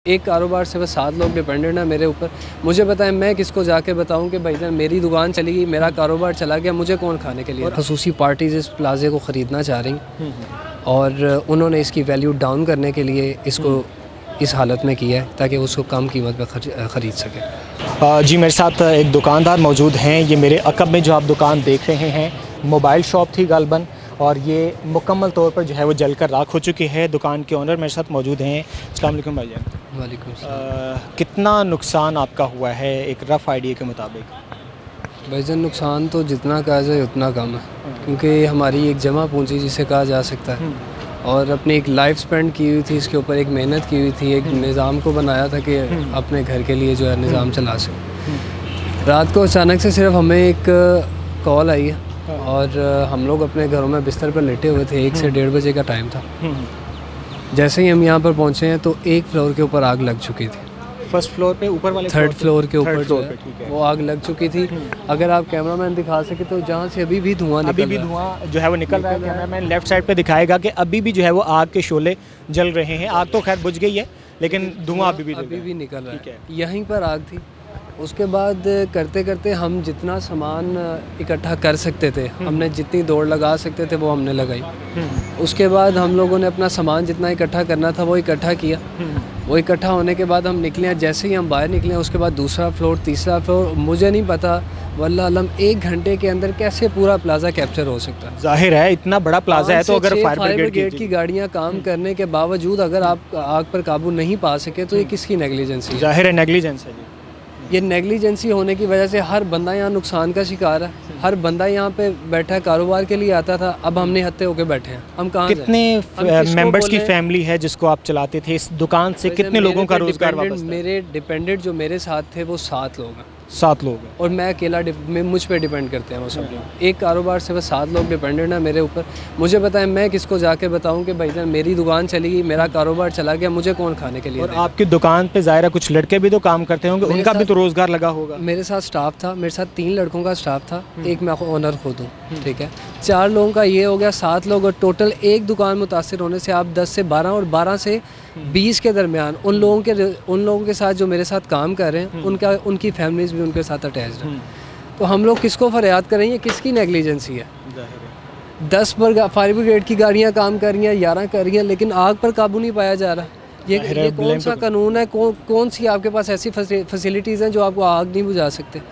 एक कारोबार से बस 7 लोग डिपेंडेंट हैं मेरे ऊपर। मुझे बताएं मैं किसको जाके बताऊं कि भाईजान मेरी दुकान चली गई, मेरा कारोबार चला गया, मुझे कौन खाने के लिए। खसूसी पार्टीज इस प्लाजे को ख़रीदना चाह रही और उन्होंने इसकी वैल्यू डाउन करने के लिए इसको इस हालत में किया है ताकि उसको कम कीमत पर ख़रीद सके। जी मेरे साथ एक दुकानदार मौजूद हैं। ये मेरे अकब में जो आप दुकान देख रहे हैं मोबाइल शॉप थी गालबन, और ये मुकम्मल तौर पर जो है वो जलकर राख हो चुकी है। दुकान के ओनर मेरे साथ मौजूद हैं। अस्सलाम वालेकुम भाईजान। वालेकुम। कितना नुकसान आपका हुआ है एक रफ़ आइडिया के मुताबिक? भाईजान नुकसान तो जितना कहा जाए उतना कम है, क्योंकि हमारी एक जमा पूंजी जिसे कहा जा सकता है और अपनी एक लाइफ स्पेंड की हुई थी, इसके ऊपर एक मेहनत की हुई थी, एक निज़ाम को बनाया था कि अपने घर के लिए जो है निज़ाम चला सके। रात को अचानक से सिर्फ हमें एक कॉल आई है और हम लोग अपने घरों में बिस्तर पर लेटे हुए थे। 1 से 1:30 बजे का टाइम था। जैसे ही हम यहाँ पर पहुँचे हैं तो एक फ्लोर के ऊपर आग लग चुकी थी। फर्स्ट फ्लोर पे ऊपर वाले 3rd फ्लोर के ऊपर जो है वो आग लग चुकी थी। अगर आप कैमरामैन दिखा सके तो जहाँ से अभी भी धुआं जो है वो निकल रहा है। कैमरामैन लेफ्ट साइड पे दिखाएगा कि अभी भी जो है वो आग के शोले जल रहे हैं। आग तो खैर बुझ गई है लेकिन धुआं अभी भी निकल रहा है। यहीं पर आग थी। उसके बाद करते करते हम जितना सामान इकट्ठा कर सकते थे, हमने जितनी दौड़ लगा सकते थे वो हमने लगाई। उसके बाद हम लोगों ने अपना सामान जितना इकट्ठा करना था वो इकट्ठा किया। वो इकट्ठा होने के बाद हम निकले। जैसे ही हम बाहर निकले उसके बाद दूसरा फ्लोर, तीसरा फ्लोर, मुझे नहीं पता वल्लाह अलम 1 घंटे के अंदर कैसे पूरा प्लाजा कैप्चर हो सकता है। जाहिर है इतना बड़ा प्लाजा है तो अगर फायर ब्रिगेड की गाड़ियाँ काम करने के बावजूद अगर आप आग पर काबू नहीं पा सके तो ये किसकी नेग्लिजेंसी? जाहिर है नेग्लिजेंस है। ये नेग्लिजेंसी होने की वजह से हर बंदा यहाँ नुकसान का शिकार है। हर बंदा यहाँ पे बैठा कारोबार के लिए आता था, अब हमने हत्ते होके बैठे हैं। हम कहाँ कितने मेंबर्स की फैमिली है जिसको आप चलाते थे इस दुकान से? कितने लोगों का रोजगार वापस? मेरे डिपेंडेंट जो मेरे साथ थे वो 7 लोग हैं। 7 लोग हैं और मैं अकेला मुझ पे डिपेंड करते हैं वो सब लोग। एक कारोबार से बस 7 लोग डिपेंडेंट हैं मेरे ऊपर। मुझे बताएं मैं किसको जाके बताऊं कि भाईजान मेरी दुकान चली गई, मेरा कारोबार चला गया, मुझे कौन खाने के लिए? और आपकी दुकान पे ज़ाहिर कुछ लड़के भी तो काम करते होंगे, उनका भी तो रोज़गार लगा होगा। मेरे साथ स्टाफ था, मेरे साथ 3 लड़कों का स्टाफ था, एक मैं ओनर खुद हूँ, ठीक है। 4 लोगों का ये हो गया, 7 लोग, और टोटल एक दुकान मुतासिर होने से आप 10 से 12 और 12 से 20 के दरमियान उन लोगों के साथ जो मेरे साथ काम कर रहे हैं उनकी फैमिलीज भी उनके साथ अटैच हैं। तो हम लोग किसको फरियाद करेंगे? किसकी नेग्लिजेंसी है? 10 पर फायर ब्रिगेड की गाड़ियाँ काम कर रही हैं, 11 कर रही हैं, लेकिन आग पर काबू नहीं पाया जा रहा। ये कौन सा कानून है? कौन सी आपके पास ऐसी फैसिलिटीज़ हैं जो आपको आग नहीं बुझा सकते?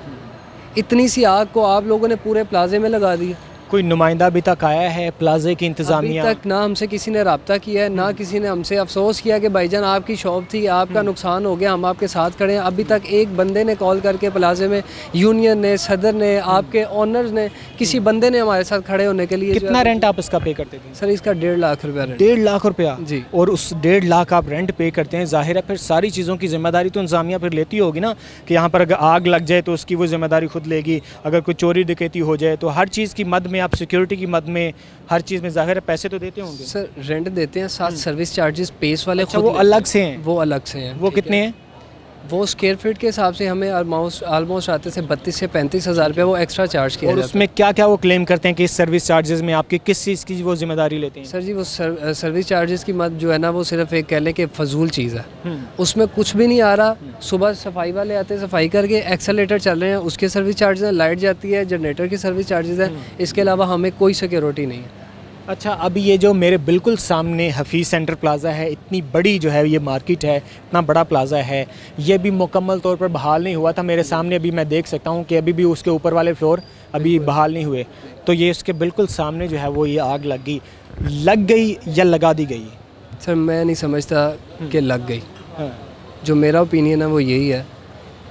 इतनी सी आग को आप लोगों ने पूरे प्लाजे में लगा दिया। कोई नुमाइंदा अभी तक आया है प्लाजे की इंतजामिया? अभी तक ना हमसे किसी ने रब्ता किया है, ना किसी ने हमसे अफसोस किया कि भाईजान आपकी शॉप थी, आपका नुकसान हो गया, हम आपके साथ खड़े हैं। अभी तक एक बंदे ने कॉल करके प्लाजे में यूनियन ने, सदर ने, आपके ओनर्स ने, किसी बंदे ने हमारे साथ खड़े होने के लिए। कितना रेंट आप इसका पे करते थे? सर इसका 1.5 लाख रुपया। 1.5 लाख रुपया जी। और उस 1.5 लाख आप रेंट पे करते हैं, जाहिर है फिर सारी चीज़ों की जिम्मेदारी तो इंतजामिया फिर लेती होगी ना, कि यहाँ पर अगर आग लग जाए तो उसकी वो जिम्मेदारी खुद लेगी, अगर कोई चोरी डकैती हो जाए तो हर चीज़ की मद में आप सिक्योरिटी की मद में हर चीज़ में जाहिर है पैसे तो देते होंगे। सर रेंट देते हैं, साथ सर्विस चार्जेस पेस वाले खुद वो अलग से हैं? वो अलग से हैं। वो कितने हैं? वो स्क्वायर फीट के हिसाब से हमें ऑलमोस्ट आते थे 32 से 35 हज़ार रुपये वो एक्स्ट्रा चार्ज किया। और उसमें क्या क्या वो क्लेम करते हैं कि इस सर्विस चार्जेस में आपकी किस चीज़ की वो जिम्मेदारी लेते हैं? सर जी वो सर्विस चार्जेस की मत जो है ना वो सिर्फ एक कह लें कि फजूल चीज़ है, उसमें कुछ भी नहीं आ रहा। सुबह सफाई वाले आते हैं, सफाई करके एक्सेलेटर चल रहे हैं, उसके सर्विस चार्जेस हैं, लाइट जाती है, जनरेटर की सर्विस चार्जेस हैं, इसके अलावा हमें कोई सिक्योरिटी नहीं है। अच्छा, अभी ये जो मेरे बिल्कुल सामने हफीज़ सेंटर प्लाज़ा है, इतनी बड़ी जो है ये मार्केट है, इतना बड़ा प्लाज़ा है, ये भी मुकम्मल तौर पर बहाल नहीं हुआ था। मेरे सामने अभी मैं देख सकता हूँ कि अभी भी उसके ऊपर वाले फ्लोर अभी बहाल नहीं हुए। तो ये इसके बिल्कुल सामने जो है वो ये आग लग गई या लगा दी गई? सर मैं नहीं समझता कि लग गई। जो मेरा ओपिनियन है वो यही है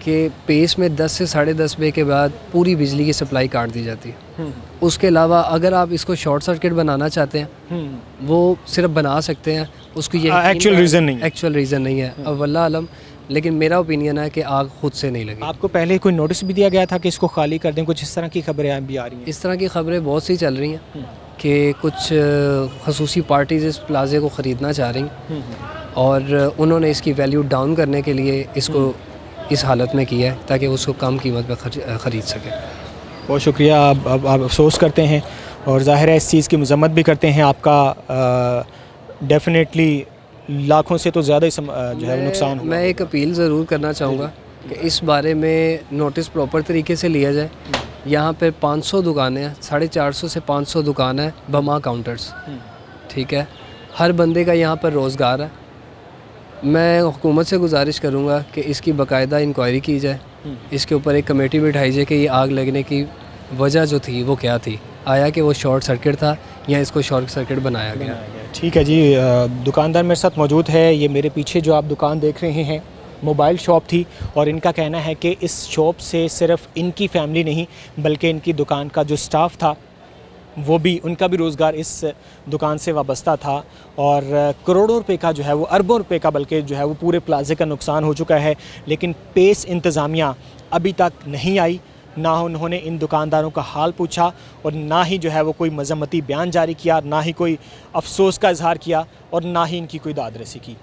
कि पेस में 10 से 10:30 बजे के बाद पूरी बिजली की सप्लाई काट दी जाती है। उसके अलावा अगर आप इसको शॉर्ट सर्किट बनाना चाहते हैं वो सिर्फ बना सकते हैं, उसको ये एक्चुअल रीज़न नहीं है अब वल्लाह आलम। लेकिन मेरा ओपिनियन है कि आग खुद से नहीं लगी। आपको पहले कोई नोटिस भी दिया गया था कि इसको खाली कर दें? कुछ इस तरह की खबरें भी आ रही हैं? इस तरह की खबरें बहुत सी चल रही हैं कि कुछ खसूसी पार्टीज इस प्लाजे को ख़रीदना चाह रही और उन्होंने इसकी वैल्यू डाउन करने के लिए इसको इस हालत में किया है ताकि उसको कम कीमत पर ख़रीद सके। बहुत शुक्रिया। आप अफसोस करते हैं और ज़ाहिर है इस चीज़ की मज़म्मत भी करते हैं। आपका डेफिनेटली लाखों से तो ज़्यादा ही जो है नुकसान हुआ। मैं एक अपील ज़रूर करना चाहूँगा कि इस बारे में नोटिस प्रॉपर तरीके से लिया जाए। यहाँ पे 500 दुकानें हैं, 450 से 500 दुकान है बमा काउंटर्स, ठीक है। हर बंदे का यहाँ पर रोज़गार है। मैं हुकूमत से गुजारिश करूँगा कि इसकी बाकायदा इंक्वायरी की जाए, इसके ऊपर एक कमेटी बिठाई जाए कि ये आग लगने की वजह जो थी वो क्या थी, आया कि वो शॉर्ट सर्किट था या इसको शॉर्ट सर्किट बनाया गया। ठीक है जी, दुकानदार मेरे साथ मौजूद है। ये मेरे पीछे जो आप दुकान देख रहे हैं मोबाइल शॉप थी, और इनका कहना है कि इस शॉप से सिर्फ इनकी फैमिली नहीं बल्कि इनकी दुकान का जो स्टाफ था वो भी, उनका भी रोज़गार इस दुकान से वाबस्ता था, और करोड़ों रुपए का जो है वो, अरबों रुपए का बल्कि जो है वो पूरे प्लाजे का नुकसान हो चुका है। लेकिन पेस इंतज़ामिया अभी तक नहीं आई, ना उन्होंने इन दुकानदारों का हाल पूछा, और ना ही जो है वो कोई मज़म्मती बयान जारी किया, ना ही कोई अफसोस का इजहार किया, और ना ही इनकी कोई दाद रसी की।